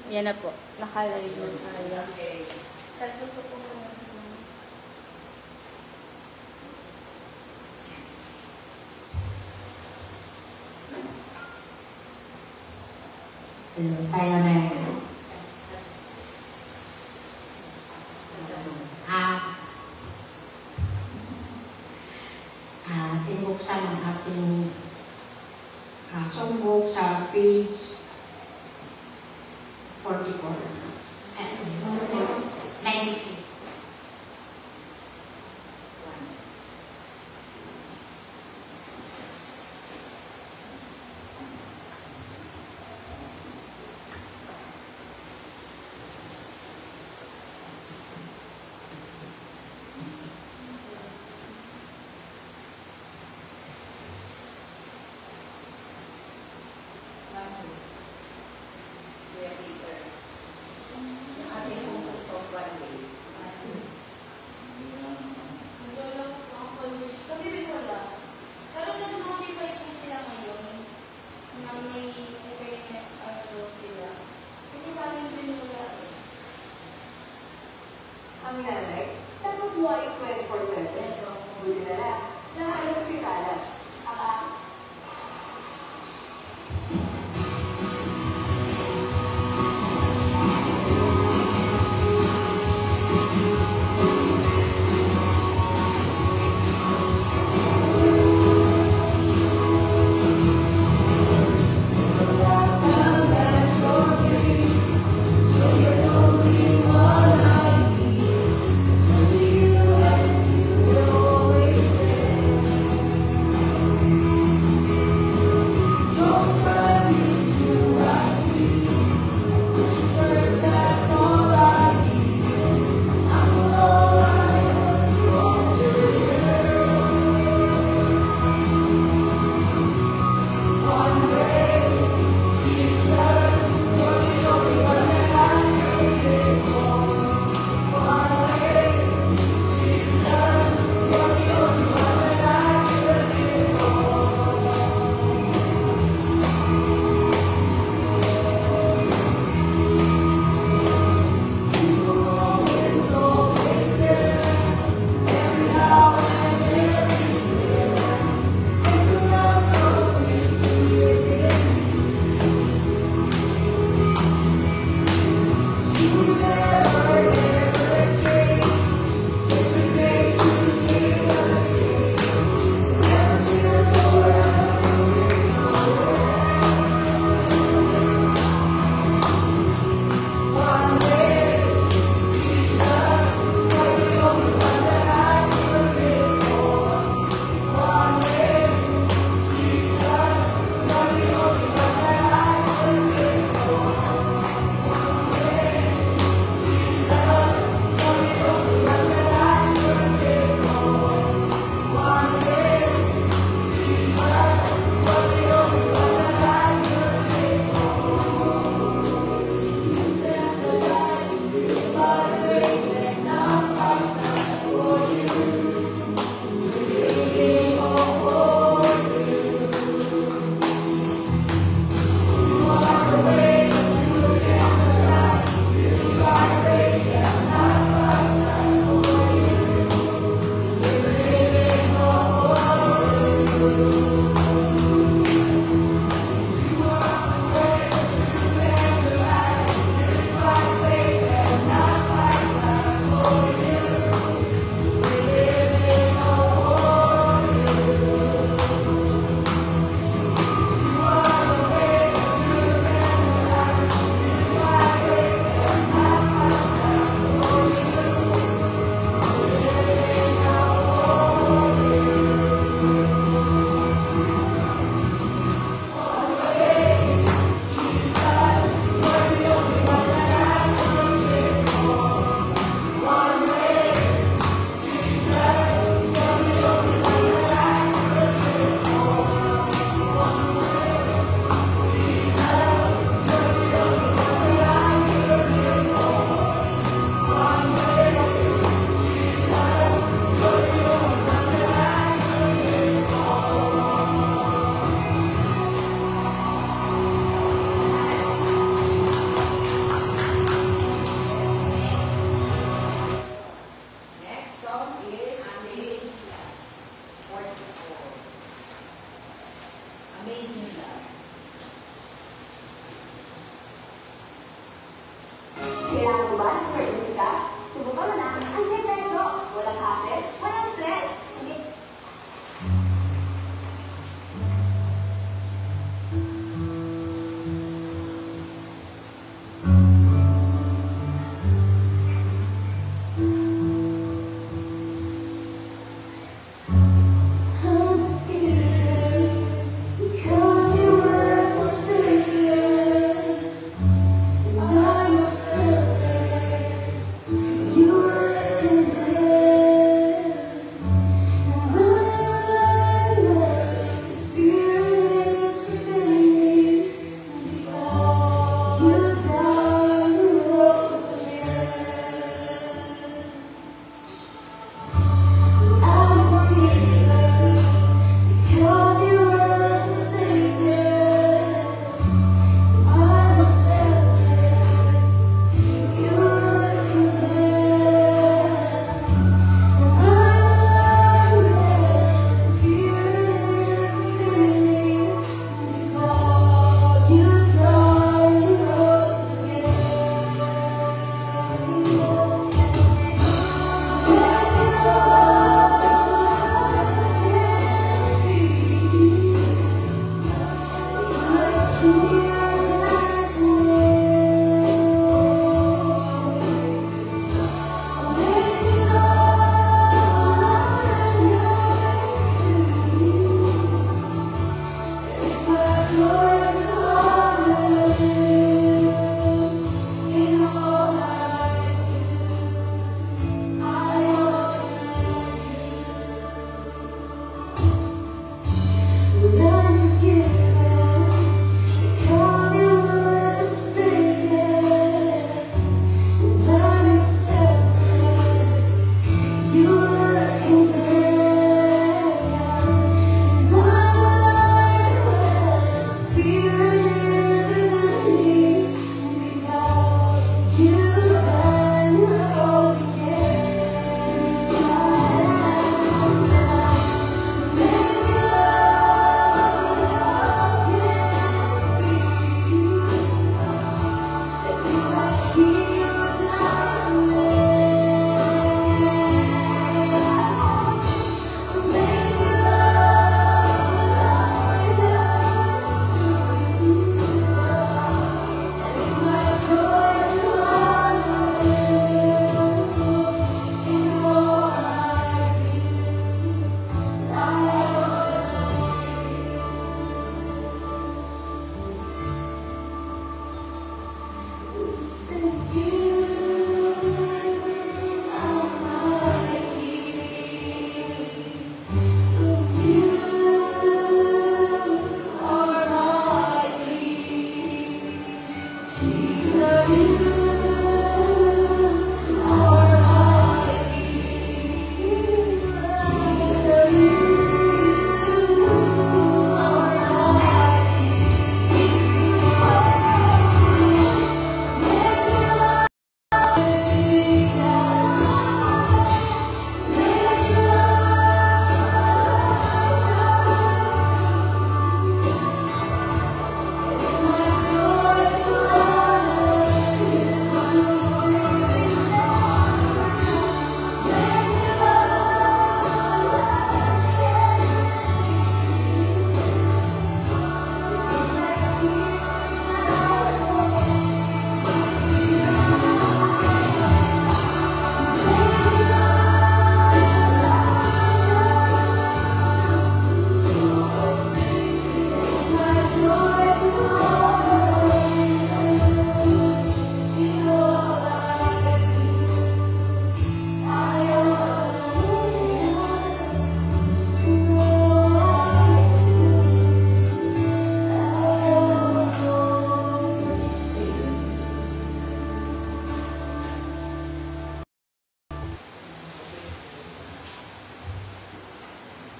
Yan na po. Nakalive na tayo. Salto po po muna. Tayo na yun. Tinubuksan ang ating songbook sa page 44. 92. Ang nanay, tapos buhay 24/7. Buti na lang. Naalam si Kala.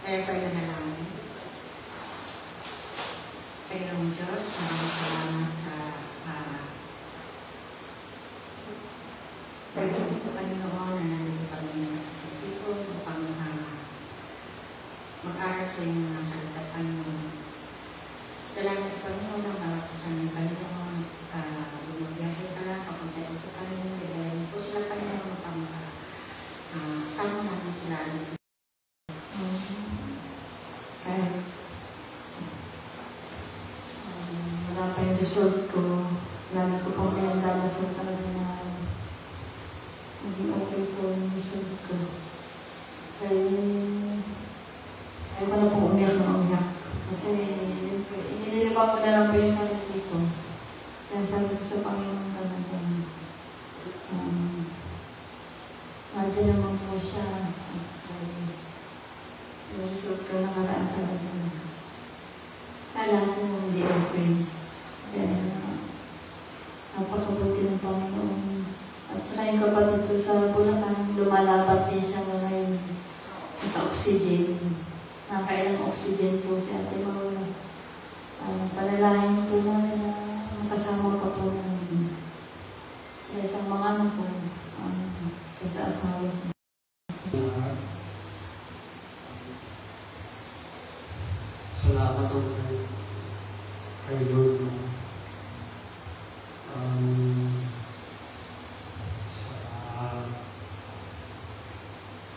Kaya kayo na lang. Kayong Diyos, maraming salamat sa pagdating ko Panginoon na nandito kami na dito upang mag-aral sa inyong mga salita Panginoon. Salamat sa Panginoon ang bawat isa ng Panginoon. Bumagyahe ka lang, papunta ito Panginoon, dahil po sila Panginoon upang kamo natin sila. Wala pa yung result ko. Lagi ko pang pinagdalasan talaga na maging okay po yung result ko. Kasi ayaw ko na pong umiyak na umiyak. Kasi inilibang ko na lang po yung sarili ko. Kaya sabi ko sa Panginoon talaga, nandiyan naman po siya. So, yung result ko nakaraan talaga. Alam ko hindi okay. Kaya napakabuti ng Panginoon. At saka yung kapatid ko sa Bulacan, lumalabat din siya ngayon. Naka-oxygen. Nakailang oxygen po si Ate Maula. Panalahin po namin na makasama pa po namin. Sa isang mga anak ko, sa asawa ko. Salamat ako kay Lord sa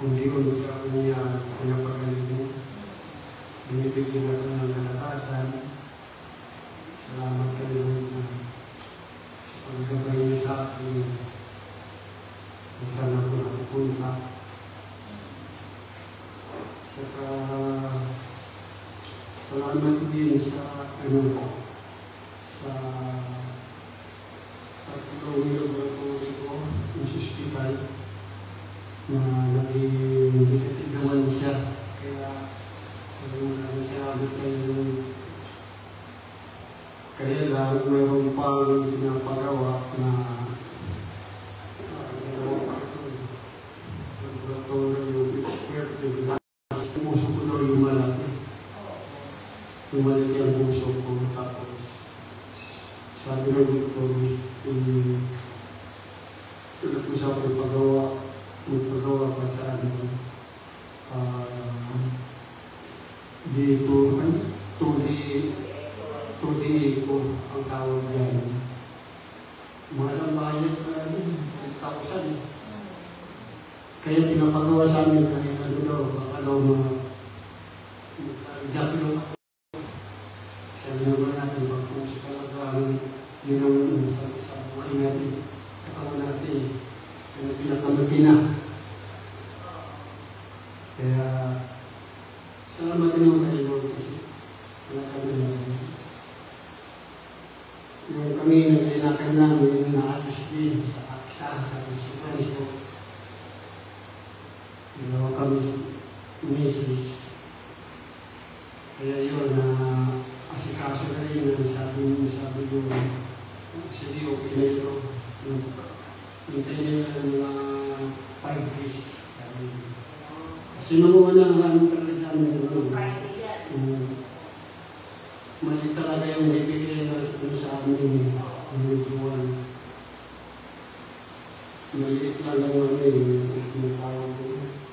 undi-undi ako niya pinapagaling mo. Binibigyan ako ng kalakasan. Salamat kay Lord na sa paggabay niya sa akin. Kung saan ako napupunta. Saka salamat din sa tulong ng laboratory ko, yung hospital, na naging naman siya. Kaya, maraming salamat kayo. Kaya lang, mayroon pang pinapagawa na ginawa pa ito. Laboratory, yung expert, yung puso ko daw yung malaki. Lumalik ang puso ko, tapos sabi ng doktor, tulad ko sa magpagawa pa sa dito, 2D ko ang tawag yan. Mahalang bayad pa rin, 10,000. Kaya pinapagawa sa amin kaya baka daw diagnose ako. Sabi naman natin, kung sa talagang yun ang sa buhay natin, katawan natin, yung pinakamakina. Kaya, salamat din yung kayo kasi yung kami naglinakan namin, yung naayos din sa aksa, sa physical. Ginawa kami misis. Kaya yun, asikaso na rin, sabi yung CDO, Enero. Hintay nila ng mga 5 days. Kasi nung una nga ano talaga sa amin Friday yan. mali talaga yung bibigay na sa amin yung buwan. Maliit lang lang yung tawag ko.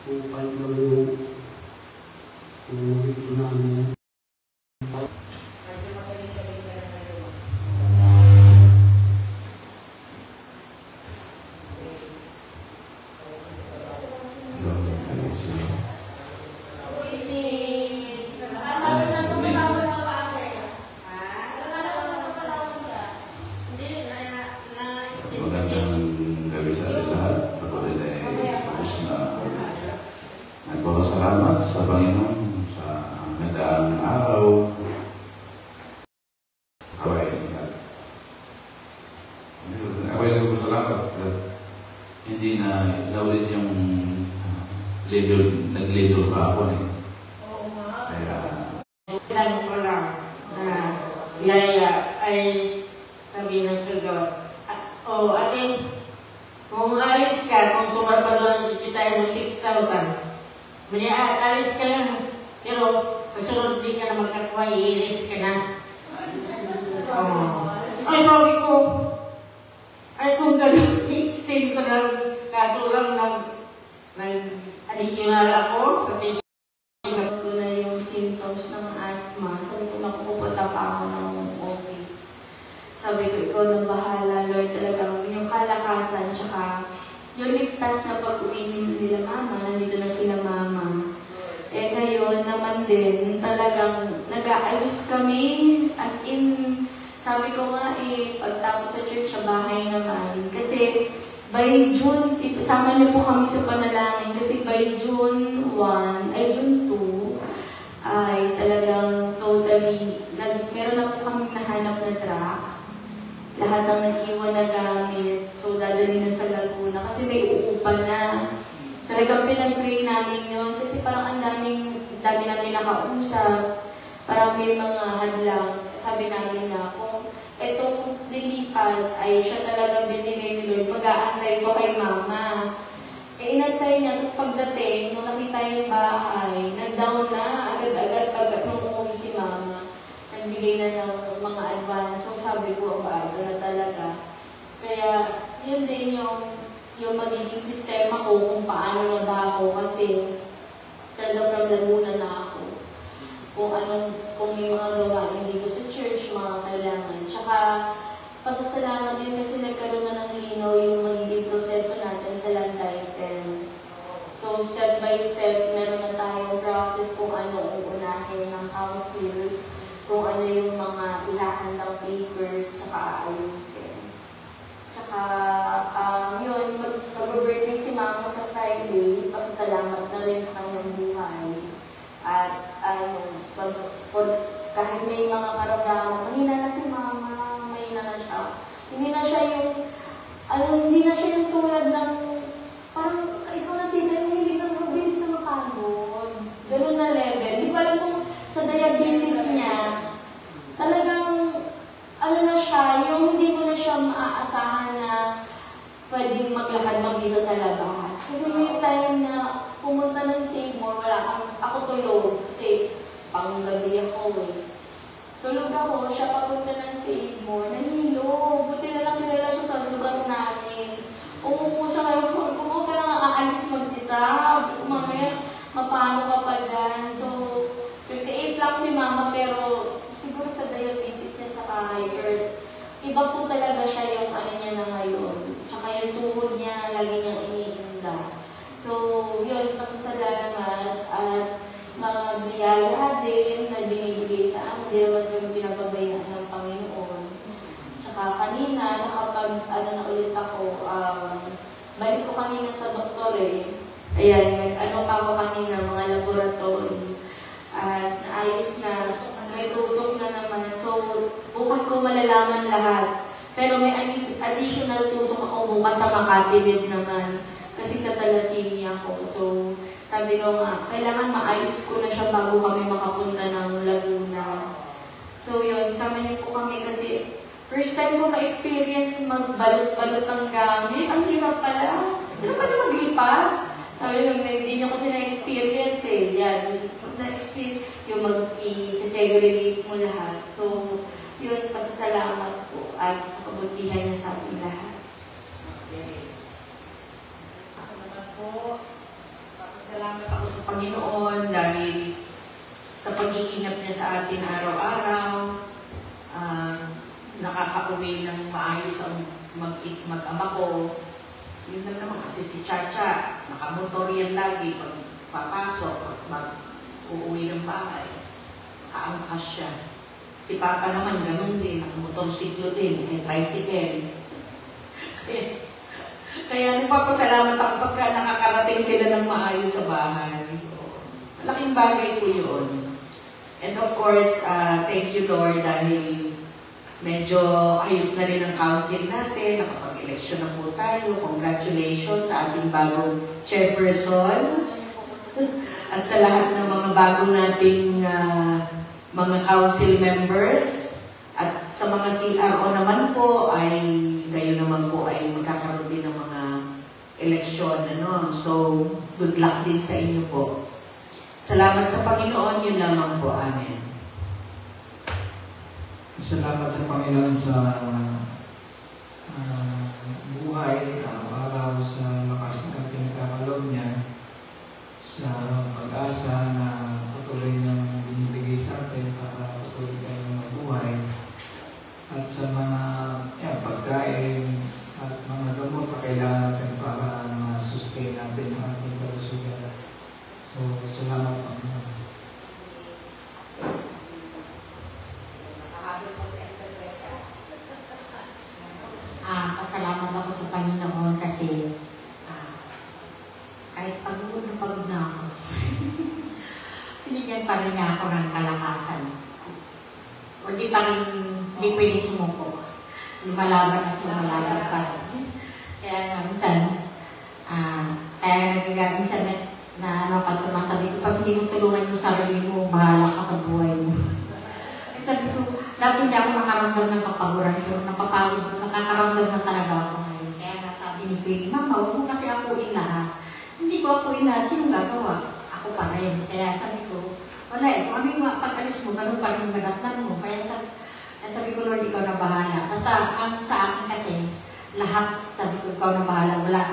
Kung paano lang yung ito namin. Medyo magaling-galing ka na ngayon. Magandang gabi sa ating lahat. Ako rin ay tapos na nagpapasalamat sa Panginoon sa nagdaang araw. Ako ay nagpapasalamat at hindi na naulit yung nag-label pa ako eh. Kaya Tanong ko lang na Yaya ay sabi ng kagawa, o ating, kung alis ka, kung sumar pa doon ang kikitain mo 6,000, mali alis ka lang, pero sa sunod di ka na magkakuha, i-iris ka na. Ay, sabi ko, ay kung gano'n, extend ko lang, kaso lang nag-additional ako sa tingin. Ko na yung symptoms ng asthma. Sabi ko, nakupupunta pa ako ng office. Sabi ko, ikaw na bahala, Lord, talagang yung kalakasan, tsaka yung ligtas na pag-uwi nila mama, nandito na sila mama. Eh ngayon naman din, talagang nag-aayos kami, as in, sabi ko nga pagtapos sa church, sa bahay naman. Kasi by June, isama niyo po kami sa panalangin, kasi by June 1, ay June 2, ay talagang totally, meron na po kami nahanap na truck. Lahat ng nag-iwan na gamit, so dadali na sa Laguna kasi may uupa na. Talagang pinag-pray namin yun kasi parang ang dami namin nakausap, parang may mga hadlang. Sabi namin na kung itong lilipat ay siya talaga binigay ni Lord, mag-aantay ko kay mama. Inantay niya, tapos pagdating, nung nakita yung bahay, nag-down na agad-agad pag nung umuwi si mama. Nagbigay na ng mga advance. So sabi ko, bago na talaga. Kaya, yun din yung magiging sistema ko kung paano na ba ako kasi talaga from Laguna na ako. Kung may mga gawain dito sa church, mga kailangan. Tsaka, pasasalamat din kasi nagkaroon na ng linaw yung magiging proseso natin sa land title. So, step by step, meron na tayong process kung ano uunahin ng council, kung ano yung mga ihahandang papers, tsaka aayusin. Tsaka, yun, mag-birthday si mama sa Friday, pasasalamat na rin sa kanyang buhay. At, kahit may mga karamdaman, mahina na si mama, mahina na siya. Hindi na siya yung tulad ng, parang, ikaw na tita, yung hilig ng mabilis na makahon. Ganun na level. Di ba alam kung sa diabetes niya, talagang, na siya, yung hindi mo na siya maaasahan na pwedeng maglakad mag-isa sa labas. Kasi may time na pumunta ng Seymour, ako tulog, kasi panggabi ako eh. Tulog ako, siya papunta ng Seymour, nahilo. Buti na lang kilala siya sa lugar namin. Umupo siya kayo, kung ka lang aalis mag-isa, mamaya, mapano ka pa dyan. So, 58 lang si mama, pero siguro sa diabetes niya tsaka higher. Iba po talaga siya yung niya na ngayon. Tsaka yung tuhod niya, lagi niyang iniinda. So, yun, pasasalamat at mga biyaya din na binibigay sa amin. Hindi naman yung pinapabayaan ng Panginoon. Tsaka kanina, na ulit ako, balik ko kanina sa doktor eh. Ayan, pa ako kanina, mga laboratory. At ayos na, may tusok na naman. So, bukas ko malalaman lahat. Pero may additional tusok ako bukas sa Makati naman. Kasi sa thalassemia ko. So, sabi ko nga, kailangan maayos ko na siya bago kami makapunta ng Laguna. So, yun, sama niyo po kami kasi First time ko ma-experience magbalot-balot ng gamit. Ang hirap pala. Hindi pa na maglipat. Sabi ko, hindi nyo kasi na-experience eh. Yan. Na-experience yung mag-i-segregate mo lahat. So, yun, pasasalamat po at sa kabutihan niya sa ating lahat. Okay. Ako naman po, pasalamat ako sa Panginoon dahil sa pag-iingat niya sa atin araw-araw. Nakaka-uwi ng maayos ang mag-ama ko. Yun lang naman kasi si Chacha, nakamotor yan lagi pag papasok, mag-uuwi ng bahay. Nakaangkas siya. Si Papa naman ganun din, nakamotorsiklo din, may tricycle. Kaya nagpapasalamat ako pagka nakakarating sila ng maayos sa bahay. Malaking bagay po yun. And of course, thank you Lord dahil medyo ayos na rin ang council natin, nakapag-eleksyon na po tayo. Congratulations sa ating bagong chairperson at sa lahat ng mga bago nating mga council members. At sa mga CRO naman po ay kayo naman po ay magkakaroon din ng mga eleksyon. Ano? So, good luck din sa inyo po. Salamat sa Panginoon, yun lamang po. Amen. Salamat sa Panginoon sa buhay, araw-araw sa lakas ng pinagkakaloob niya, sa pag-asa na patuloy niyang binibigay sa atin para patuloy tayong mabuhay, at sa mga pagkain at mga gamot na kailangan natin para ma-sustain natin ang ating kalusugan. So, salamat Panginoon. Pasalamat ako sa Panginoon kasi kahit pagod na ako, binigyan pa rin niya ako ng kalakasan. O di pa rin, hindi pwede sumuko. Lumalaban at lumalaban pa rin. Kaya nga, minsan, minsan na tumasabi ko, pag hindi mo tulungan yung sarili mo, bahala ka sa buhay mo. Sabi ko, dati hindi ako nakaramdam ng kapaguran, pero napapagod, nakakaramdam na talaga ako ngayon. Kaya nasabi ni Peggy, Mama, huwag mo kasi akuin lahat. Hindi ko akuin lahat, sinong gagawa? Ako pa rin. Kaya sabi ko, wala eh, kung ano yung pag-alis mo, ganun pa rin yung madatnan mo. Kaya sabi ko, Lord, ikaw na bahala. Basta sa akin kasi, lahat, sabi ko, ikaw na bahala. Wala.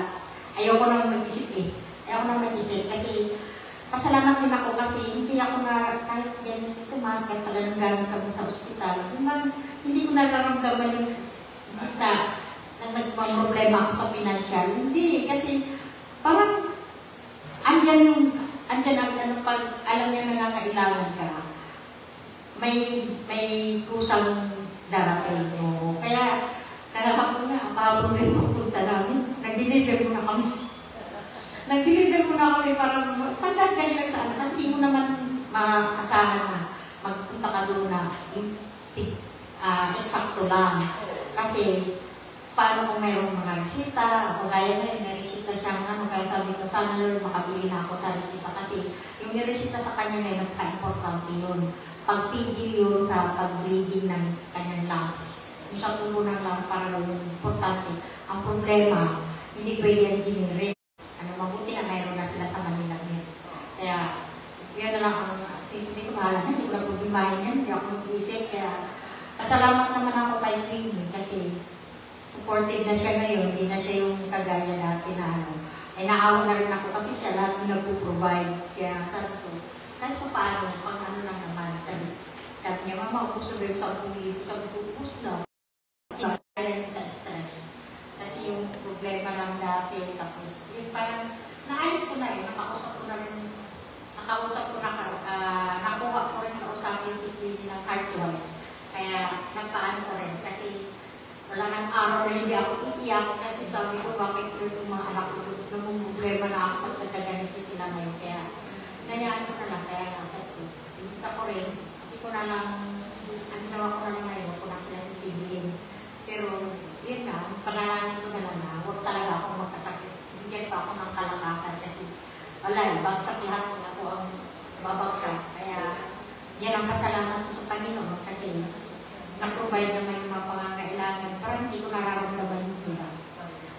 Ayaw ko nang mag-isip eh. Ayaw ko nang mag-isip kasi pasalamat din ako kasi hindi ako na, kahit ganyan si Tomas, kahit talagang gamit kami sa ospital, hindi ko nararamdaman yung na nagmamroblema ako sa financial. Hindi, kasi parang andyan ang pag alam niya nangangailangan ka, may kusang darating mo. Kaya, kalaman ko na, ang problema ko punta namin, nag-deliver mo na kami. Nag-deliver mo na kami para pagkagay sa anak. Hindi mo naman maasahan na magpunta ka doon na eksakto lang. Kasi, paano kung mayroong mga resita, o gaya na yun, naresita siya nga, magkasabi ko, sana Lord, makapili na ako sa resita. Kasi, yung niresita sa kanya na yun, napaka-importante yun. Pagtigil yun sa pag-bleeding ng kanyang lungs. Yung sa tubo ng lungs, para lang yung importante. Ang problema, hindi pwede yan generate. Mabuti nga mayroon na sila sa Manila Med. Kaya, yan na lang ang hindi ko mahala na, hindi ko lang problemahin yan, hindi ako mag-isip. Kaya, pasalamat naman ako kay Queenie kasi supportive na siya ngayon, hindi na siya yung kagaya dati na ay naawa na rin ako kasi siya lahat yung nag-provide. Kaya, sabi ko, kahit pa paano, pang ano lang naman, sabi niya, Mama, ubus na ba yung 10,000? Sabi ko, ubus na. Kaya sa stress. Kasi yung problema lang dati, tapos, yung parang, naayos ko na yun, nakausap ko na nakuha ko rin kausapin si Queenie ng heart-wise. Kaya, nagpaan ko rin, kasi wala nang araw na hindi ako iiyak, kasi sabi ko, bakit yung mga anak ko, namang problema na ako pag nagkaganito sila ngayon. Kaya, nayaan ko na lang, kaya nakatid ko. Isa ko rin, hindi ko na lang, ang ginawa ko na lang ngayon, kung na sila titigilin. Pero, yun nga, panalangin ko na lang na, huwag talaga akong magkasakit. Bigyan pa ako ng kalakasan kasi wala eh, bagsak lahat ng ako ang babagsak. Kaya, yan ang pasalamat ko sa Panginoon kasi na-provide naman yung mga pangangailangan parang hindi ko nararamdaman yung hirap.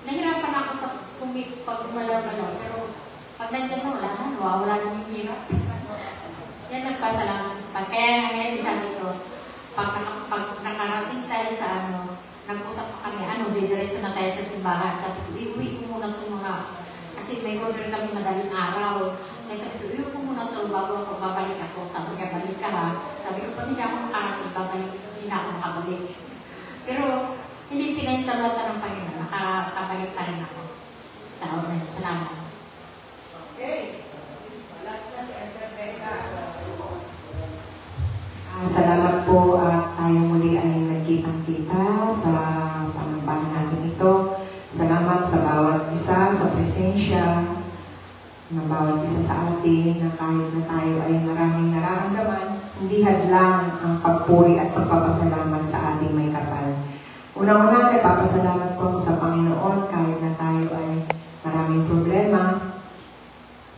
Nahirapan ako sa pag gumalaw-galaw, pero pag nandiyan na wala na, wala na yung hirap. Yan nagpasalamat sa kaya nga ngayon sabi ko, pag nakarating tayo sa nag-usap pa kami, didiretso na tayo sa simbahan. Sabi ko, iuwi ko muna ito mga, kasi may order kami madaling araw. Kaya sabi ko, iuwi ko muna ito bago ako babalik ako. Sabi ko, balik ka ha. Sabi ko, pag hindi ako makarating, babalik, hindi na ako makabalik. Pero, hindi pinahintawatan ng Panginoon, nakabalik pa rin ako. Salamat. Okay. Last na si Enter Becca. Salamat po at tayo muli ay nagkitang-kita sa panambahan natin ito. Salamat sa bawat isa, sa presensya ng bawat isa sa atin na kahit na tayo ay maraming nararamdaman, hindi hadlang ang pagpuri at pagpapasalamat sa ating may kapal. Unang-una, nagpapasalamat po ako sa Panginoon kahit na tayo ay maraming problema.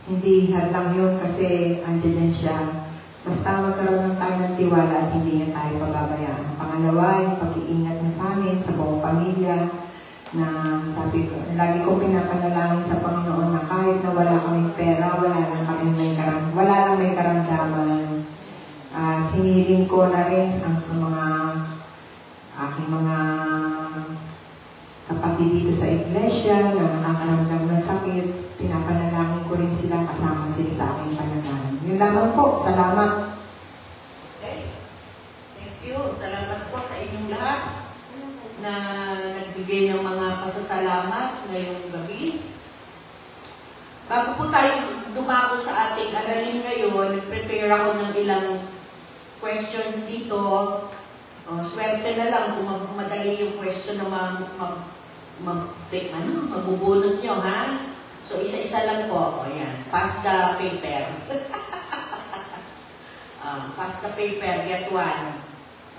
Hindi hadlang yun kasi andyan siya. Basta magkaroon tayo ng tiwala at hindi niya tayo pababayaan. Pangalawa, yung pag-iingat niya sa amin, sa buong pamilya, na sabi ko, lagi ko pinapanalangin sa Panginoon na kahit na wala kaming pera, wala lang may karamdaman. Hinihiling ko na rin sa mga aking mga kapatid dito sa iglesia na nakakaramdam ng sakit, pinapanalangin ko rin sila kasama sila sa aking panalangin. Yun lamang po. Salamat. Okay. Thank you. Salamat po sa inyong lahat na nagbigay ng mga pasasalamat ngayong gabi. Bago po tayo dumako sa ating aralin ngayon, nag-prepare ako ng ilang questions dito. Swerte na lang kung madali yung question na magbubunot nyo, ha? So, isa-isa lang po. O, yan. Pass the paper. Pass the paper. Get one.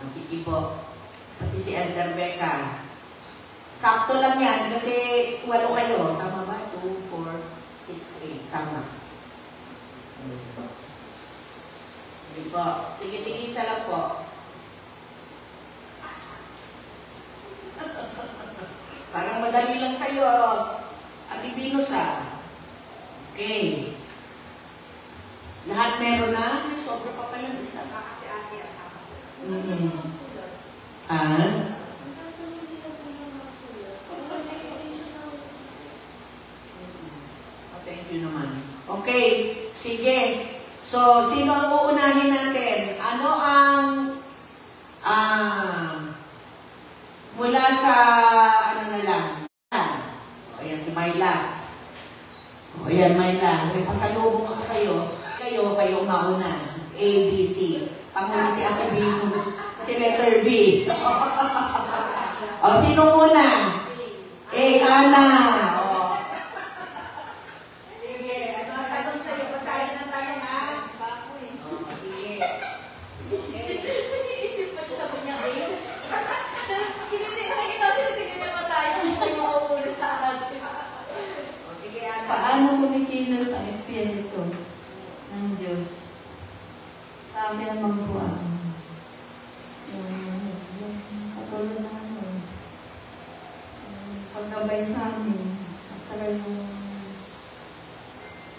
Sige po. Pati si Elder Becca. Sakto lang yan kasi 8 kayo. Tama ba? 2, 4, 6, 8. Tama. Sige po. Tingin-tingin lang po. Parang madali lang sa'yo. Atibinos Okay. Lahat meron na? Sobra pa pala isa. Kasi ate at ako. Thank you naman. Okay. Sige. So, sino ang uunahin natin? Ano ang mula sa na lang? Ayan, si Myla. O, ayan, Myla. May pasalubong ako kayo. Kayo mauna. A, B, C. Panguna si Ate Venus. Si letter B. O, sino muna? A, Ana. O. Sige. Ano ang tanong sa'yo? Basahin na tayo, ha? O, sige. Iniisip pa siya sa kanyang A. Hindi niya matayo. Hindi mauuna sa atin. Paano kumikilos ang Espiritu ng Diyos? Sabi naman po katulad na paggabay sa amin at saka yung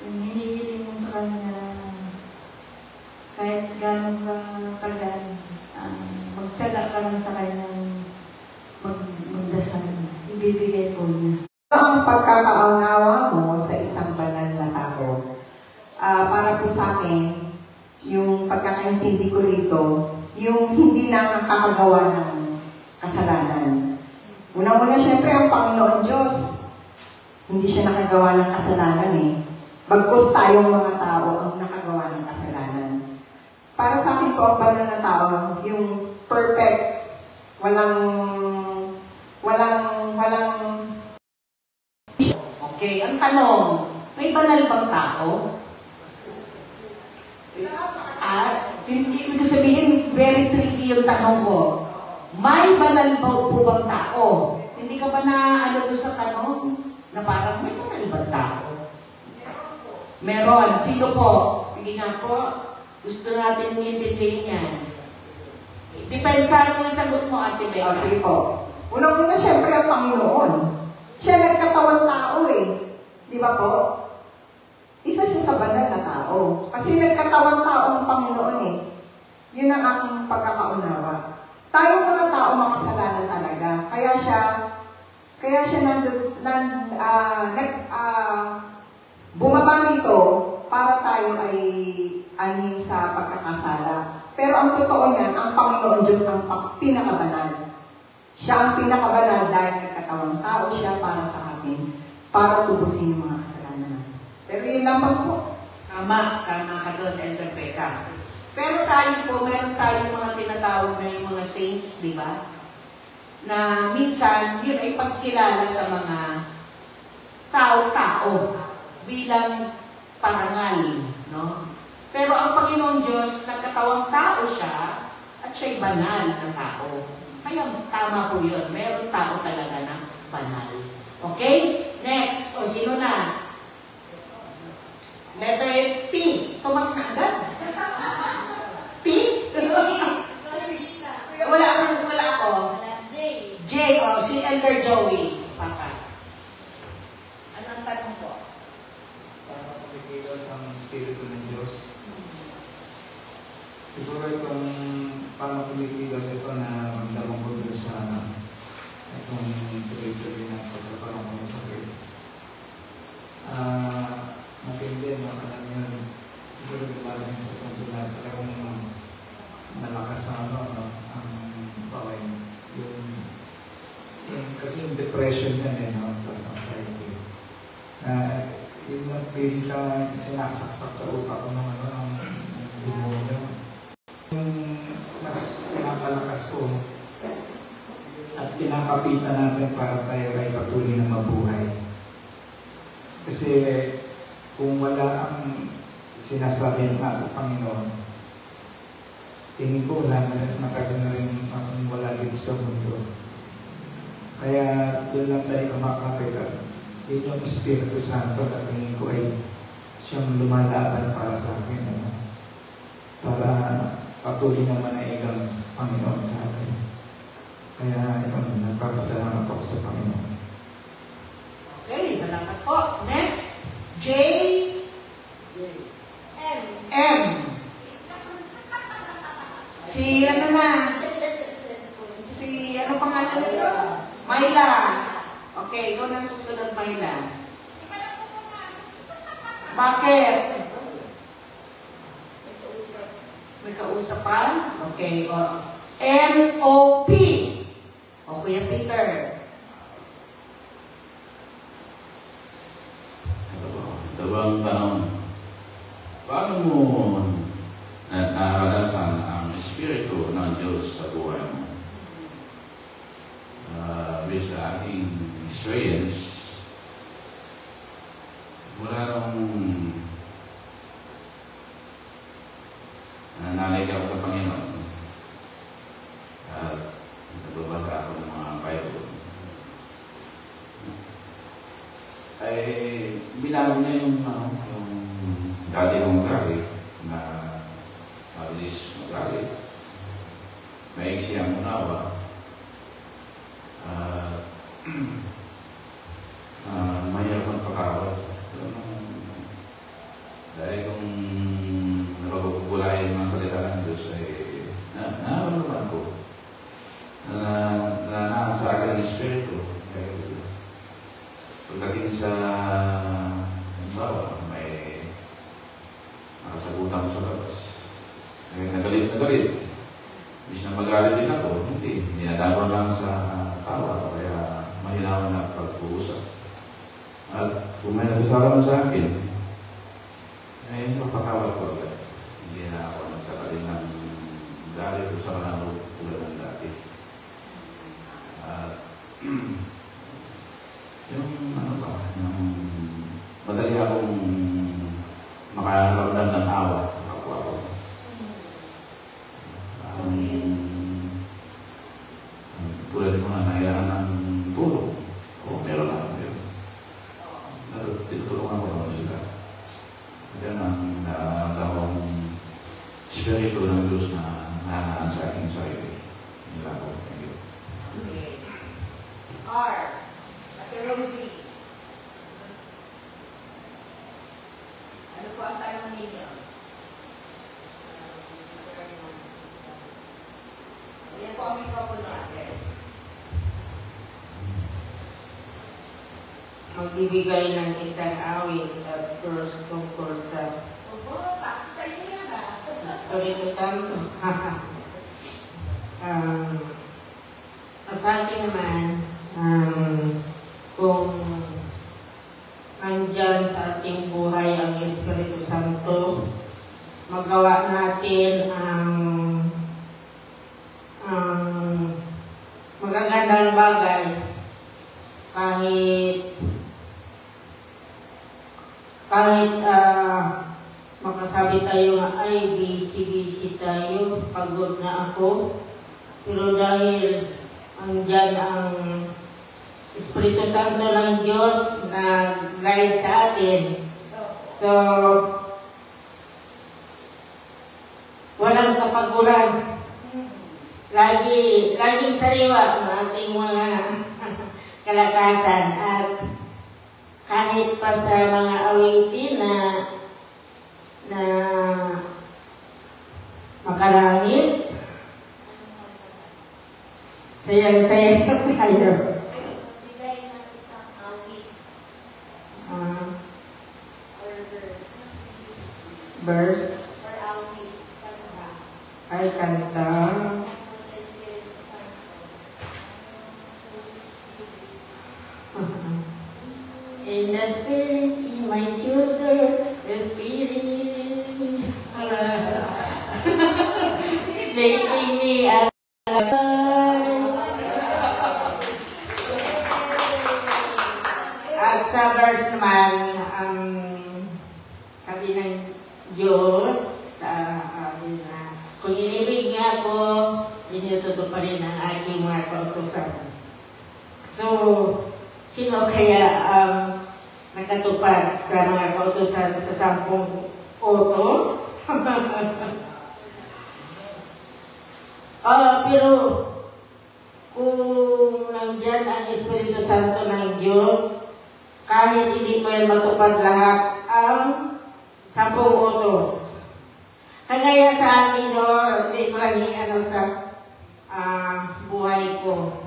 hinihiling mo sa kanya kahit gano'n ka tagal magtsaga ka lang sa kanyang magdasal. Ibibigay po niya. Ang pagkakaunawa mo sa isang banal na tao. Para po sa akin, yung pagkakaintindi ko rito, yung hindi na nakakagawa ng kasalanan. Unang-una, syempre, ang Panginoon Diyos, hindi siya nakagawa ng kasalanan Bagkus tayong mga tao ang nakagawa ng kasalanan. Para sa akin po, ang banal na tao, yung perfect, walang Okay, ang tanong, may banal bang tao? Hindi ko sabihin, very tricky yung tanong ko. May banal ba po bang tao? Hindi ka ba na doon sa tanong? Na parang may banal bang tao? Meron. Sino po? Hindi nga po. Gusto natin intindihin yan. Depensahan mo yung sagot mo, Ate Becca. Sige po. Unang-una, syempre, ang Panginoon. Siya nagkatawang tao eh. Di ba po? Isa siya sa banal na tao. Kasi nagkatawang tao ang Panginoon eh. Yun ang aking pagkakaunawa. Tayo mga tao makasalanan talaga. Kaya siya bumaba nito para tayo ay anin sa pagkakasala. Pero ang totoo niyan, ang Panginoon Diyos ang pinakabanal. Siya ang pinakabanal dahil nagkatawang tao siya para sa atin, para tubusin yung mga kasalanan. Pero yun lamang po. Tama ka doon, Elder Becca. Pero tayo po, meron tayong mga tinatawag na yung mga saints, di ba? Na minsan, yun ay pagkilala sa mga tao-tao bilang parangal, no? Pero ang Panginoon Diyos, nagkatawang tao siya at siya'y banal na tao. Kaya tama po yun. Meron tao talaga na banal. Okay? Next. O, sino na? Letter T. Tumas na agad. T? Wala ako. J. O, si Elder Joey. Papa. Ano ang tanong po? Para kumikilos ang Espiritu ng Diyos. Siguro itong paano kumikilos ito na magdamang ko doon sa itong tuloy-tuloy na pagkaparang ko ng sakit. Matindi, alam yun, siguro dumating sa punto na talagang malakas ang paway. Kasi yung depression yan plus anxiety. Yung feeling ka sinasaksak sa utak ko ng demonyo. Yung mas pinapalakas ko at pinakapitan natin para tayo ay patuloy na mabuhay. Kasi kung wala ang sinasabi ng ating Panginoon, tingin ko matagal na rin akong wala dito sa mundo. Kaya doon lang tayo kumakapit at yun yung Espiritu Santo at tingin ko ay siyang lumalaban para sa akin. Para patuloy na manaigang Panginoon sa atin. Kaya yun, nagpapasalamat ako sa Panginoon. Okay, salamat po. Next, J. M. Si ano na? Si ano pangalan nito? Myla. Okay, ikaw na susunod, Myla. Bakit? May kausapan? Okay, N-O-P. O, Kuya Peter. Ito bang tanong, paano mo nakakalasan ang Espiritu ng Diyos sa buhay mo? Based sa aking experience, mula nung nananalig ako sa Panginoon at nagbabasa ako ng mga Bible, ay binago niya yung dati kong magalit na mabilis magalit, maiksi ang unawa, mahirap ang pagkawat. Dahil kung napagpupulayan yung mga salita ng Diyos ay naman ko na sa akin ang Espiritu. Pagdating sa halimbawa, may nakasagutan ko sa labas. Nagalit. Bis na magalit din ako, hindi nadama lang sa tawa, kaya mahinawan na pag-uusap. At kung may nagsasawa sa akin, ay mapakawal ko agad. Hindi na ako nagkakaling ng galit ko sa manalo tulad ng dati. At yung madali akong makaramdam ng awa sa kapwa ko. Tulad ko na nailangan ng tulong. Meron ako. Tinutulungan ko naman sila. Yan ang nakakawang Espiritu ng Diyos na nanaan sa aking sarili. Nila ko. Thank you. Okay. magbibigay ng isang awit at verse tungkol sa Opo, sakto sa inyo yan ba? Espiritu Santo. Sa akin naman, kung nandyan sa ating buhay ang Espiritu Santo, magawa natin ang magagandang bagay kahit makasabi tayo nga ay busy tayo, pagod na ako, pero dahil andyan ang Espiritu Santo ng Diyos na guide sa atin, so walang kapaguran. Laging sariwa ang ating mga kalakasan at kahit pa sa mga awitin na makalangit, sayang-sayang tayo. Bigay ng isang awit or Verse or awit, kanta. ay kanta. Sa Espiritu Santo. In the spirit, in my shoulder, the spirit, making me alive. At sa verse naman, sabi ng Diyos sa akin na kung inibig niya ako, inututo pa rin ang aking mga kautusan. So, sino kaya ang nakatupad sa mga kautusan sa 10 utos? Pero kung nandyan ang Espiritu Santo ng Diyos, kahit hindi mo yan matupad lahat ang 10 utos. Kagaya sa akin, hindi ko lang ano sa buhay ko.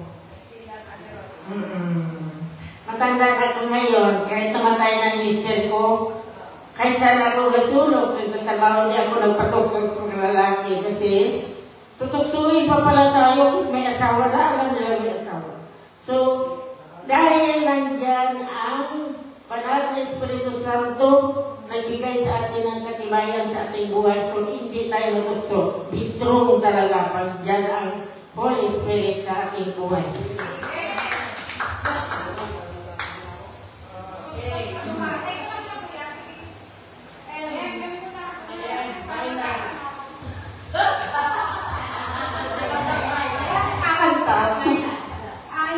Matanda ako ngayon, kahit namatay ng mister ko, kahit saan ako gasulog, nagtatrabaho niya ako nagpatukso sa mga lalaki kasi tutuksuin pa pala tayo kung may asawa na, alam nila may asawa. So, dahil nandyan ang Banal na Espiritu Santo, nagbigay sa atin ng katibayan sa ating buhay, so hindi tayo natukso. Be strong talaga pag dyan ang Holy Spirit sa ating buhay.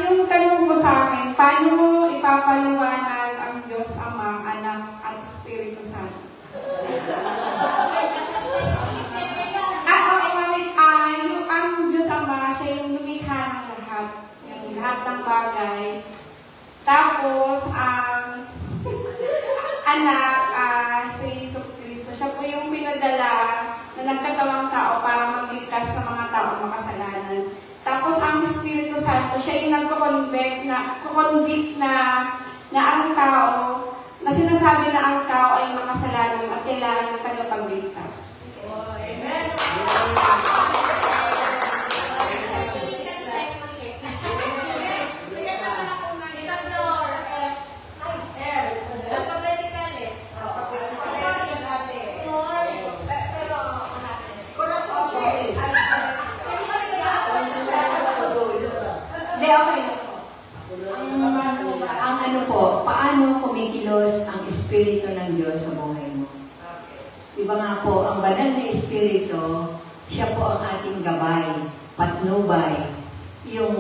Yung tanong mo sa akin, paano mo ipapaliwanag ang Diyos Ama, Anak, at Espiritu Santo? Ang Diyos Ama, siya yung lumikha ng lahat. Yung lahat ng bagay. Tapos, ang anak, si Jesu Cristo, siya po yung pinadala na nagkatawang tao para magligtas sa mga taong makasalanan. Tapos ang Espiritu Santo, siya yung nagko-convict na ang tao, na sinasabi na ang tao ay makasalanan at kailangan ng tagapagligtas. Amen. Ang ano po, paano kumikilos ang Espiritu ng Diyos sa buhay mo? Diba nga po, ang banal na Espiritu, siya po ang ating gabay, patnubay, yung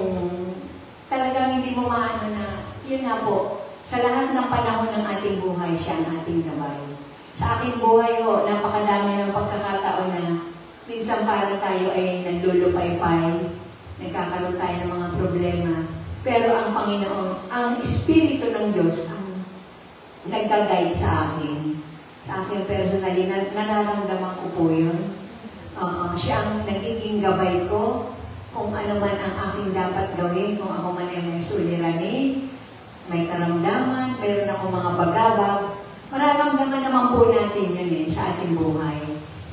talagang hindi mo maano na, yun nga po, sa lahat ng panahon ng ating buhay, siya ang ating gabay. Sa ating buhay ho, napakadami ng pagkakataon na minsan parang tayo ay nandulupay-pay, nagkakaroon tayo ng mga problema. Pero ang Panginoon, ang Espiritu ng Diyos, ang nagka-guide sa akin. Sa akin personally, nararamdaman ko po yun. Siya ang nagiging gabay ko kung ano man ang aking dapat gawin, kung ako man ay may suliranin, may karamdaman, may meron akong mga bagabag, mararamdaman naman po natin yun sa ating buhay.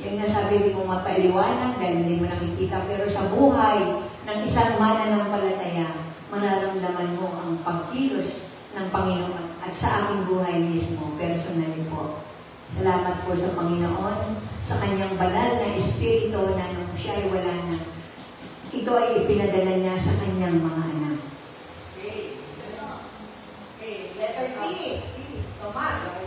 Yung nga sabi ko mapaliwanag dahil hindi mo nakikita, pero sa buhay ng isang mananampalataya, mararamdaman mo ang pagkilos ng Panginoon at sa aking buhay mismo, personally po. Salamat po sa Panginoon, sa kanyang banal na Espiritu na nung siya ay wala na, ito ay ipinadala niya sa kanyang mga anak. Okay. Letter T. Tomas.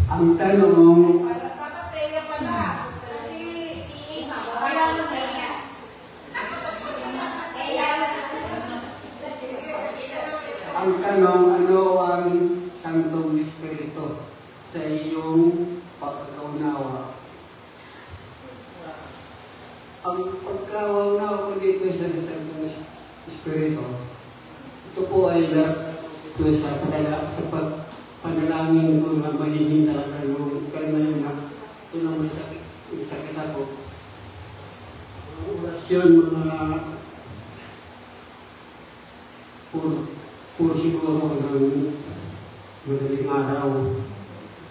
Ang tanong, Kapataya pala. Kasi, ano ang Santong Espiritu sa iyong pagkaunawa? Ang pagkaunawa ko dito sa Santong Espiritu, ito po ay sa panalangin ko na mahingin talaga yung kalma na ito na may sakit ako. Orasyon mga puro siguro ng madaling araw.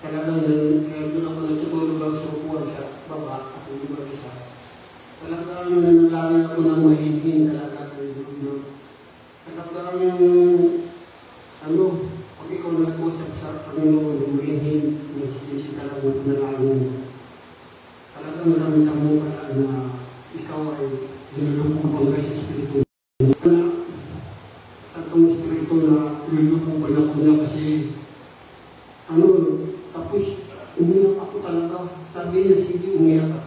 Talagang doon ako natutulog ako sa upuan sa baba at hindi mag-isa. Talagang nanalangin ako ng mahingin talaga sa Diyos. Talagang pag ikaw nag-usap sa Panginoon, humihin, masisi talagang nanalangin. Talagang naramdaman mo pala na ikaw ay nilulupong ka sa Espiritu. Santong Espiritu na nilulupong pala ko na kasi tapos umiyak ako talaga. Sabi niya, sige, umiyak ka.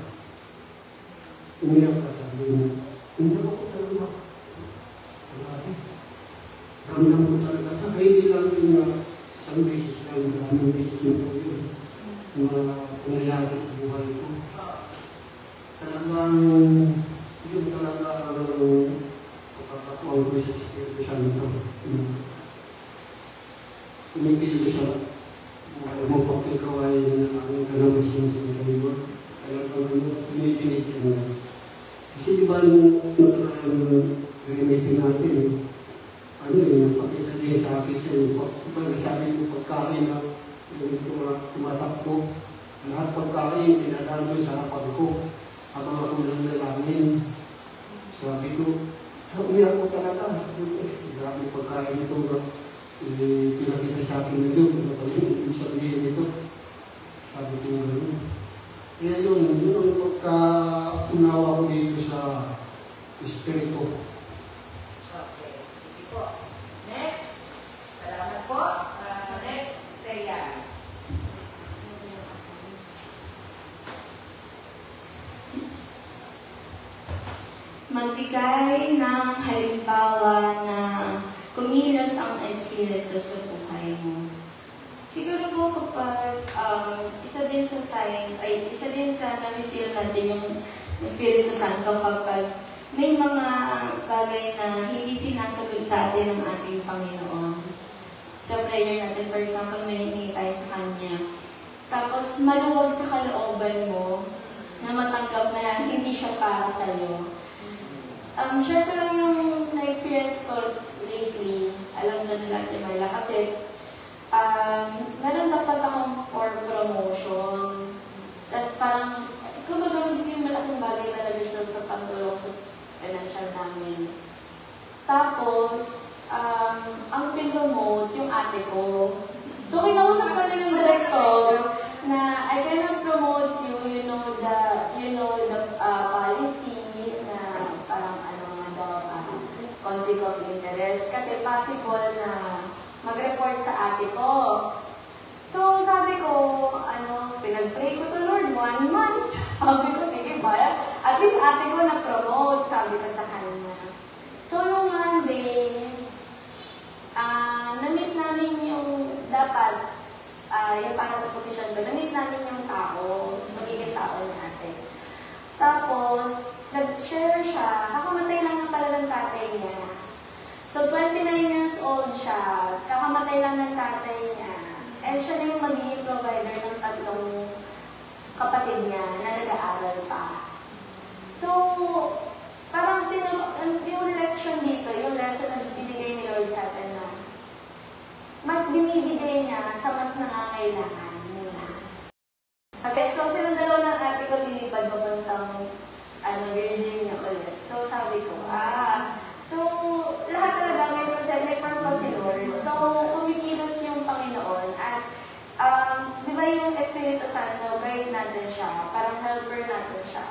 Umiyak ka, sabi niya. Umiyak ako talaga. Ramdam ko talaga. Sa hindi lang yung isang beses lang, maraming beses na po yun. Nangyayari sa buhay ko. Talagang, yun talaga ang kapakatuang ko sa Espiritu Santo. Kumipili ko sa buhay mo pag ikaw ay ang kalamasin sa Diyos. Talagang pinipilit ko na. Kasi di ba yung remedy natin, napakita din sa akin sa iyo. Sabi ko pagkain na tumatakbo, lahat pagkain, pinadalo sa harapan ko. Habang ako lang nalangin. Sabi ko, umiyak ko talaga. Grabe pagkain ito. Pinakita sa akin nito. Yung sabihin nito. Sabi ko gano'n. Kaya yun ang pagka-unawa ko dito sa Espiritu. okay. Sige po. Next. Salamat po. Next, Teya. Magbigay ng halimbawa na kumilos ang Espiritu sa buhay mo. Siguro po kapag isa din sa na-feel natin yung Espiritu Santo kapag may mga bagay na hindi sinasagot sa atin ng ating Panginoon. Sa prayer natin, for example, may hiningi tayo sa Kanya. Tapos maluwag sa kalooban mo na matanggap na hindi siya para sa'yo. Share ko lang yung na-experience ko lately. Alam na nila si Marla kasi meron dapat akong for promotion. Tapos parang, kumbaga hindi yung malaking bagay talaga siya sa pantulong sa financial namin. Tapos, ang pinromote yung ate ko. So, kinausap kami ng director na I cannot promote you, you know the policy na parang conflict of interest. Kasi possible na mag-report sa ate ko. So, sabi ko, pinag-pray ko to Lord, 1 month. Sabi ko, sige ba? At least ate ko na-promote, sabi ko sa kanya. So, nung Monday, na-meet namin yung dapat, yung para sa position ko, na-meet namin yung tao, magiging tao ni ate. Tapos, nag-share siya, kakamatay lang ng pala ng tatay niya. So, 29 years old siya, kakamatay lang ng tatay niya. And siya na yung magiging provider ng 3 kapatid niya na nag-aaral pa. So, parang yung election pangangailangan muna. Okay, so silang dalawa ng ate ko linipad papuntang Virginia ulit. So sabi ko, so lahat talaga may purpose si Lord. So kumikilos yung Panginoon at di ba yung Espiritu Santo, guide natin siya, parang helper natin siya.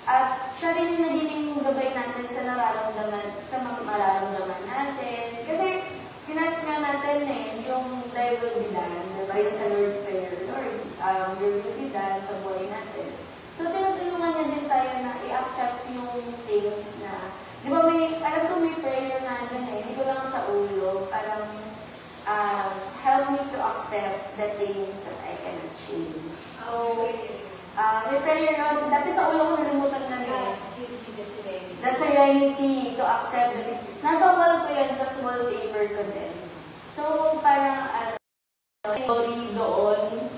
At siya rin yung naging gabay natin sa nararamdaman, sa mga mararamdaman natin. Kasi pinas nga natin yung thy will be done, diba? Yung sa Lord's Prayer, Lord, your will be done sa buhay natin. So tinutulungan niya din tayo na i-accept yung things na, di ba alam ko may prayer na hindi ko lang sa ulo, parang help me to accept the things that I cannot change. So, may prayer yun. Dati sa ulo ko nalimutan na the serenity to accept that is. Nasa wall ko yan, tapos wallpaper ko din. So, parang, glory doon.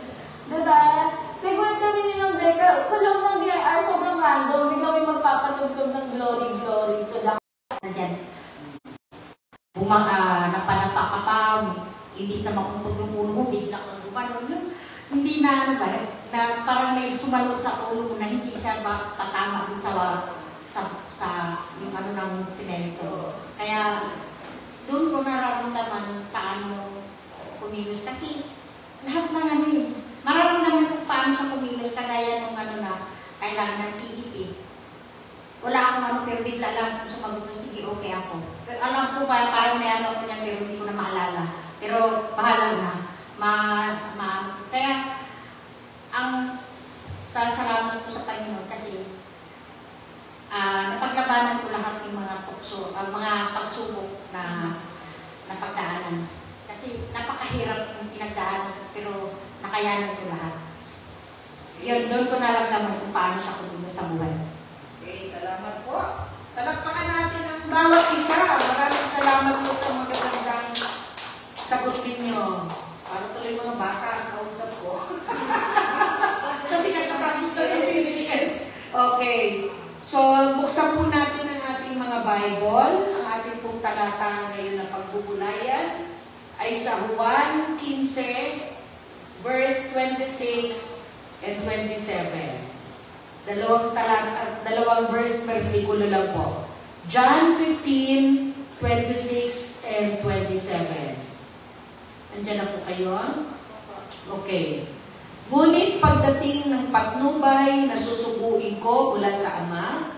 Diba? Nag-wait kami nilang Becca. Sa loob ng BIR, sobrang random. Bigla may magpapatugtog ng glory, glory to the... Nandiyan. Napanapa ka pa, imbis na makumpog yung ulo mo, bigla kang gumanon. Hindi na, na parang may sumalo sa ulo mo na hindi siya tatama dun sa yung ng semento. Kaya, doon ko nararamdaman paano kumilos. Kasi, lahat ng mararamdaman ko paano siya kumilos, kagaya nung na kailangan ng TEP. Wala akong pero bigla lang kung sumagot na, sige, okay ako. Pero alam ko ba, parang may ako niya, pero hindi ko na maalala. Pero, bahala na. Kaya, ang pasalamat ko sa Panginoon kasi napaglabanan ko lahat ng mga mga pagsubok na pagdaanan. Kasi napakahirap yung pinagdaanan, pero nakayanan ko lahat. Yun, doon ko naramdaman kung paano siya kumilos sa buhay. Okay, salamat po. Talakpakan natin ang bawat isa. Maraming salamat po sa magagandang sagot ninyo. Para tuloy mga bata ang kausap ko. Kasi katatapos na ng PCS. Okay. So, buksan po natin ang ating mga Bible. Ang ating pong talata ngayon na pagbubulayan ay sa Juan 15, verse 26 and 27. Dalawang versikulo lang po. John 15, 26 and 27. Nandiyan na po kayo? Okay. Ngunit pagdating ng patnubay na susubuin ko mula sa Ama,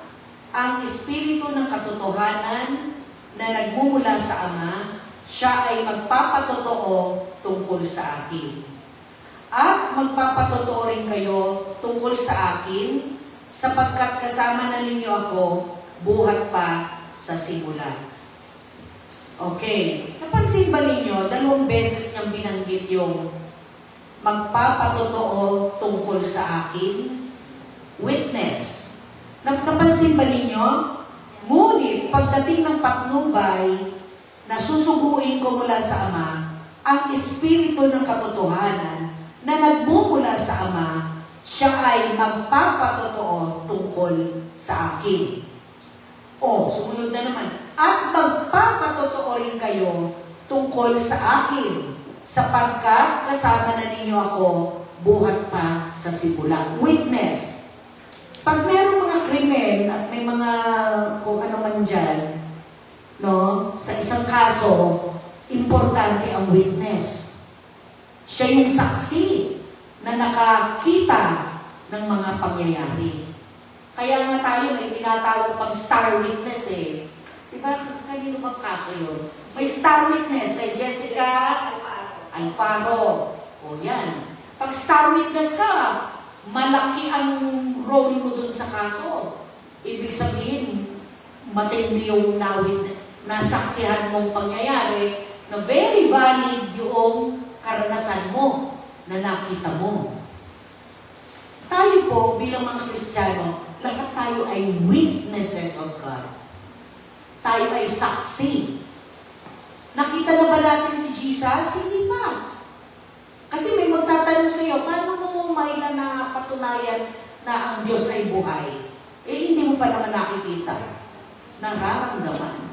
ang Espiritu ng katotohanan na nagmumula sa Ama, siya ay magpapatotoo tungkol sa akin. At magpapatotoo rin kayo tungkol sa akin, sapagkat kasama na ninyo ako buhat pa sa simula. Okay. Napansin ba ninyo, 2 beses niyang binanggit yung magpapatotoo tungkol sa akin? Witness. Napansin ba ninyo? Ngunit, pagdating ng patnubay, na susuguin ko mula sa Ama, ang Espiritu ng katotohanan na nagmumula sa Ama, siya ay magpapatotoo tungkol sa akin. Sumunod na naman. At magpapatotoo rin kayo tungkol sa akin, sapagkat kasama na ninyo ako buhat pa sa simula. Witness. Pag mayroong mga krimen at may mga kung ano man dyan, sa isang kaso, importante ang witness. Siya yung saksi na nakakita ng mga pangyayari. Kaya nga tayo may tinatawag pang star witness Diba? Kanino bang kaso yun? May star witness kay Jessica Alfaro. Yan. Pag star witness ka, malaki ang role mo dun sa kaso. Ibig sabihin, matindi yung nasaksihan mong pangyayari na very valid yung karanasan mo na nakita mo. Tayo po, bilang mga Kristiyano, lahat tayo ay witnesses of God. Tayo ay saksi. Nakita na ba natin si Jesus? Hindi pa. Kasi may magtatanong sa iyo, paano mo mailan na patunayan na ang Diyos ay buhay? Hindi mo pa naman nakikita. Nararamdaman.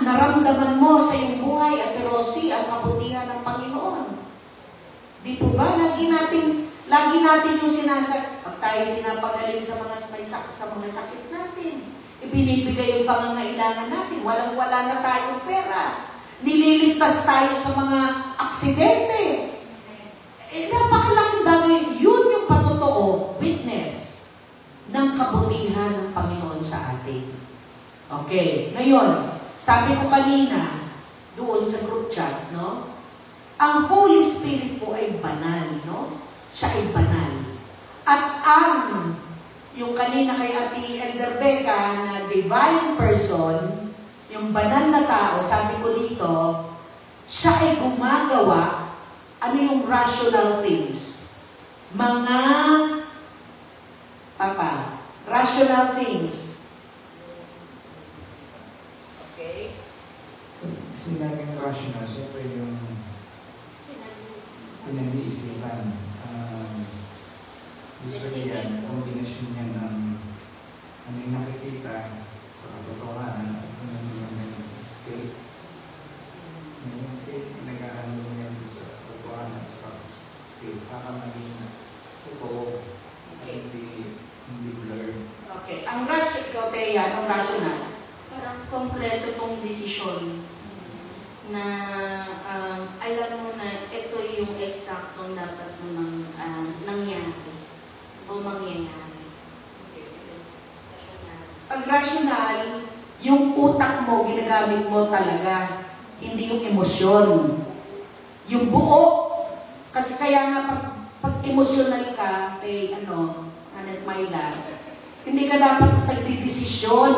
Naramdaman mo sa iyong buhay at perosi ang kabutihan ng Panginoon. Di po ba? Lagi natin yung pag tayo pinapagaling sa mga sakit natin, ibinibigay yung pangangailangan natin, walang-wala na tayong pera. Nililigtas tayo sa mga aksidente. Napakalaking bagay. Yun yung patotoo, witness ng kabutihan ng Panginoon sa atin. Okay, ngayon, sabi ko kanina, doon sa group chat, no? Ang Holy Spirit po ay banal, no? Siya ay banal. At yung kanina kay Ate Elder Becca na divine person, yung banal na tao, sabi ko dito, siya ay gumagawa, ano yung rational things? Mga, rational things. Okay? Sinabing rational, siyempre yung pinag-iisipan. Usually yan, kombinasyon yan ng ano yung nakikita sa katotohanan at ano yung faith. Yung faith, nag-aano yan sa katotohanan at sa faith. Para maging totoo, hindi blurred. Okay. Ang rational. Parang konkreto pong desisyon na alam mo na ito yung eksaktong dapat mo nangyari o mangyayari. Pag rational, yung utak mo, ginagamit mo talaga, hindi yung emosyon. Yung buo, kasi kaya nga pag emotional ka, Anet Myla, hindi ka dapat nagdidesisyon,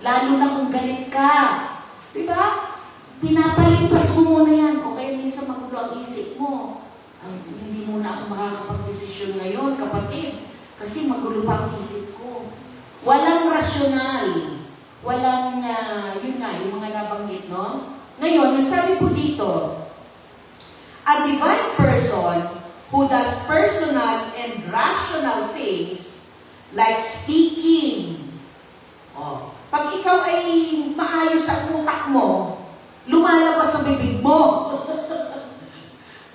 lalo na kung galit ka. Diba? Pinapalipas mo muna yan. O kaya minsan magulo ang isip mo. Hindi muna ako makakapag-desisyon ngayon, kapatid. Kasi magulo pa ang isip ko. Walang rasyonal. Walang, yung mga nabanggit, no? Ngayon, sabi po dito, a divine person who does personal and rational things like speaking. Pag ikaw ay maayos sa utak mo, lumalabas sa bibig mo.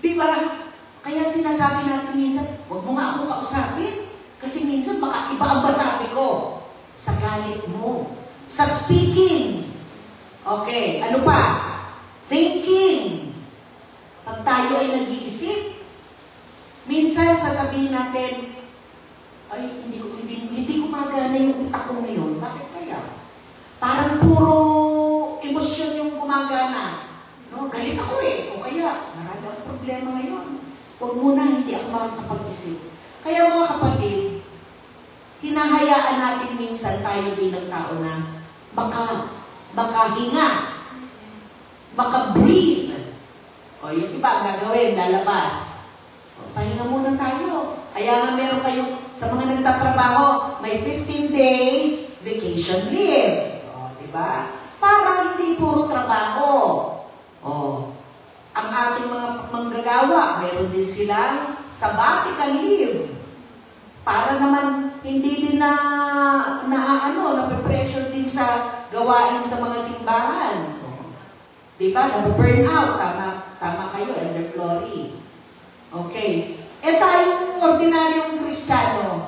Di ba? Kaya sinasabi natin minsan, huwag mo nga akong kausapin. Kasi minsan baka iba ang masabi ko. Sa galit mo. Sa speaking. Okay, ano pa? Thinking. Pag tayo ay nag-iisip, minsan sasabihin natin, ay, hindi ko magana yung utak ko ngayon. Bakit kaya? Parang puro emosyon yung gumagana. No? Galit ako eh. O kaya, marami ang problema ngayon. Huwag muna, hindi ako makakapag-isip. Kaya mga kapatid, hinahayaan natin minsan tayo bilang tao na makahinga, maka-breathe. O yung iba gagawin, lalabas. O, pahinga muna tayo. Kaya nga meron kayo, sa mga nagtatrabaho, may 15 days vacation leave. O, diba? Para hindi puro trabaho. O, ang ating mga manggagawa, meron din silang sabbatical leave. Para naman hindi din na-pressure din sa gawain sa mga simbahan. Diba? Na-burn out. Tama kayo, Elder Flory. Okay. Tayong ordinaryong Kristiyano.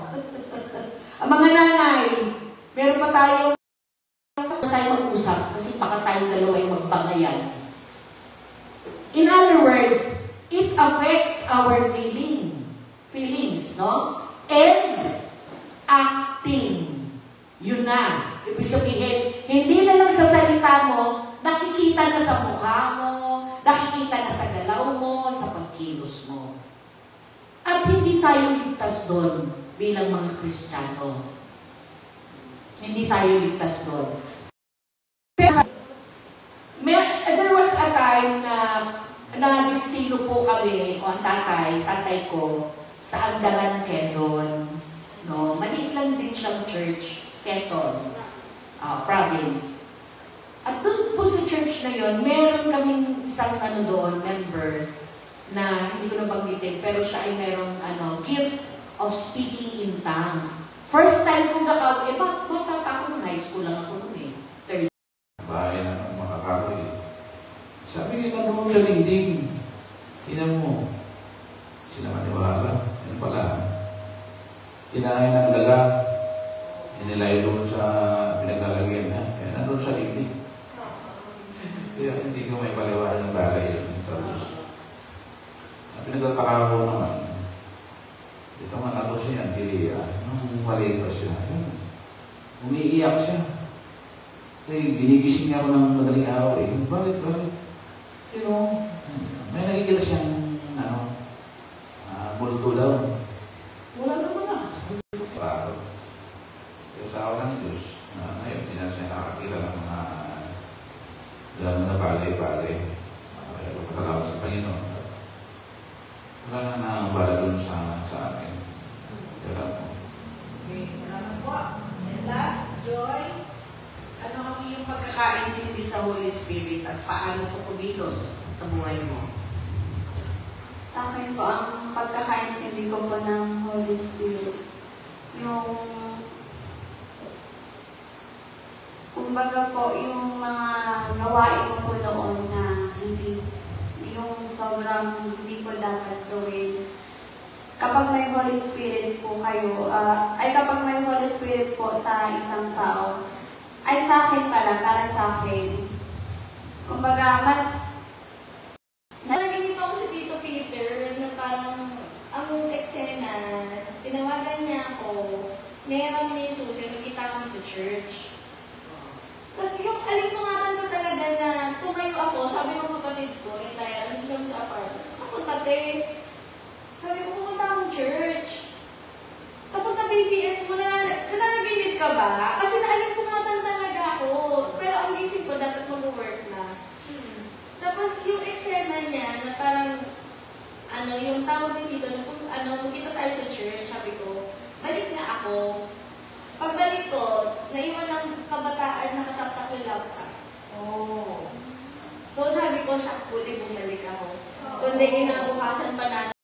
Ang mga nanay, meron pa tayo mag-usap kasi baka tayong dalawa ay magbangayan. In other words, it affects our feelings, no? And acting. Yun na. Ibig sabihin, hindi na lang sa salita mo, nakikita na sa mukha mo, nakikita na sa galaw mo, sa pagkilos mo. At hindi tayo ligtas doon bilang mga Kristiyano. Hindi tayo ligtas doon. There was a time na nag-destino po kami, o ang tatay ko, sa Andagan, Quezon. No? Maliit lang din siyang church, Quezon, province. At doon po sa church na yon, meron kaming isang member, na hindi ko nabanggitin, pero siya ay merong gift of speaking in tongues. First time kong bata pa ako nung high school lang ako noon eh. Third. Bahay na makakaroy. Sabi nga doon sa dingding, tinan mo, Ginigising niya ako ng madaling araw eh. Bakit? You know, may nakikita siyang, multo daw. Wala naman na. Parang, yung sa awa ng Diyos, ngayon, hindi na siya nakakita ng mga gano'n na bagay-bagay. Pagkatapos sa Panginoon. Wala na nakakabala dun sa akin. Kaya po. Okay, salamat po. And last, Joy, ano ang iyong pagkakaintindi sa Holy Spirit at paano ito kumilos sa buhay mo? Sa akin po, ang pagkakaintindi ko po ng Holy Spirit, yung, kumbaga po, yung mga gawain ko po noon na hindi, yung sobrang hindi ko dapat gawin. Kapag may Holy Spirit po kayo, kapag may Holy Spirit po sa isang tao, ay sa akin pala, para sa akin. Kumbaga, mas narinig ako si Tito Peter na parang ang eksena, tinawagan niya ako, nairang niya yung susi, nakita kami sa church. Tapos yung alingungatan ko talaga na tumayo ako, sabi ng kapatid ko, Itaya, nandun sa apartment. Pupunta sabi ko, pupunta akong church. Tapos sa BCS mo na, nananaginip ka ba? Kasi naalingungatan talaga ako. Pero ang isip ko, dapat mag-work na. Tapos yung eksena niya na parang, yung tawag ni Tito na magkita tayo sa church, sabi ko, balik nga ako. Pagbalik ko, naiwan ng kabataan na kasaksak yung laptop. So sabi ko, shucks, buti bumalik ako. Kundi kinabukasan pa na